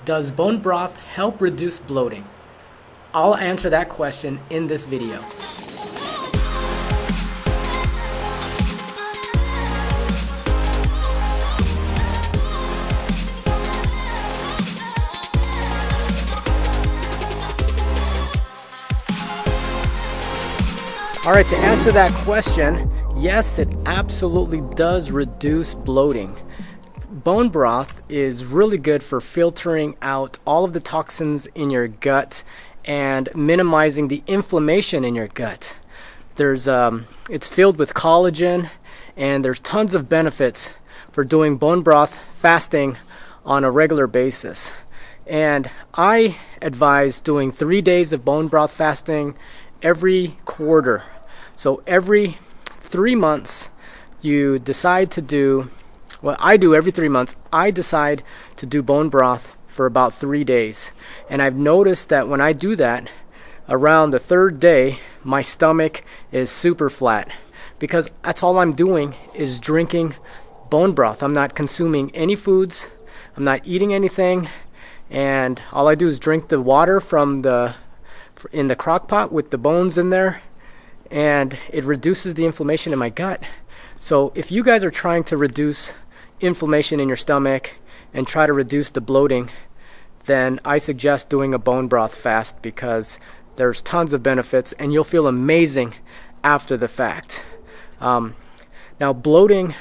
Does bone broth help reduce bloating? I'll answer that question in this video. Alright, to answer that question, yes, it absolutely does reduce bloating. Bone broth is really good for filtering out all of the toxins in your gut and minimizing the inflammation in your gut. It's filled with collagen, and there's tons of benefits for doing bone broth fasting on a regular basis. And I advise doing 3 days of bone broth fasting every quarter. So every 3 months you decide to do, well, I do every 3 months, I decide to do bone broth for about 3 days. And I've noticed that when I do that, around the third day, my stomach is super flat, because that's all I'm doing is drinking bone broth. I'm not consuming any foods, I'm not eating anything, and all I do is drink the water from in the CrockPot with the bones in there, and it reduces the inflammation in my gut. So if you guys are trying to reduce inflammation in your stomach and try to reduce the bloating, then I suggest doing a bone broth fast, because there's tons of benefits and you'll feel amazing after the fact. Now bloating,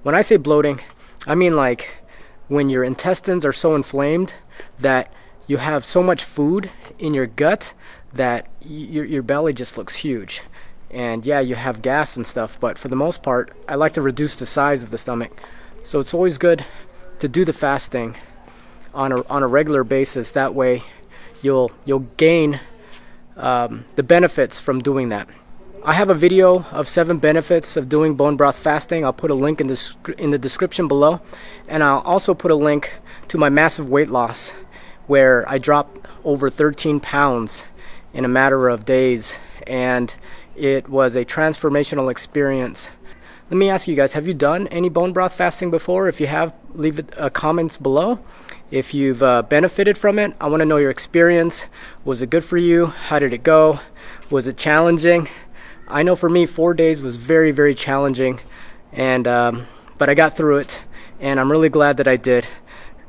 when I say bloating, I mean like when your intestines are so inflamed that you have so much food in your gut that your belly just looks huge. And yeah, you have gas and stuff, but for the most part, I like to reduce the size of the stomach. So it's always good to do the fasting on a regular basis. That way you'll gain the benefits from doing that. I have a video of 7 benefits of doing bone broth fasting. I'll put a link in the description below, and I'll also put a link to my massive weight loss, where I dropped over 13 pounds in a matter of days, and it was a transformational experience. Let me ask you guys, have you done any bone broth fasting before? If you have, leave it comments below. If you've benefited from it, I want to know your experience. Was it good for you? How did it go? Was it challenging? I know for me, 4 days was very, very challenging, and but I got through it, and I'm really glad that I did,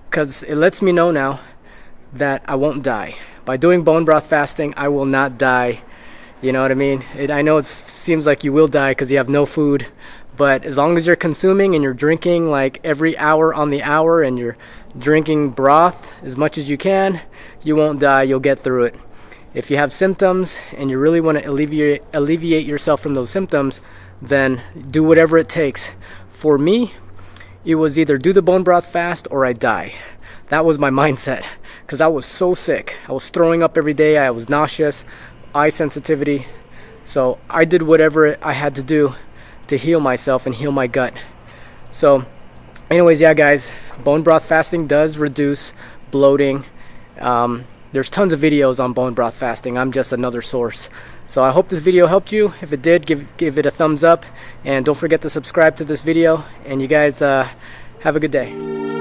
because it lets me know now that I won't die. By doing bone broth fasting, I will not die. You know what I mean? I know it seems like you will die because you have no food, but as long as you're consuming and you're drinking like every hour on the hour, and you're drinking broth as much as you can, you won't die. You'll get through it. If you have symptoms and you really want to alleviate yourself from those symptoms, then do whatever it takes. For me, it was either do the bone broth fast or I die. That was my mindset, because I was so sick. I was throwing up every day. I was nauseous, eye sensitivity. So I did whatever I had to do to heal myself and heal my gut. So anyways, yeah guys, bone broth fasting does reduce bloating. There's tons of videos on bone broth fasting. I'm just another source. So I hope this video helped you. If it did, give it a thumbs up, and don't forget to subscribe to this video. And you guys have a good day.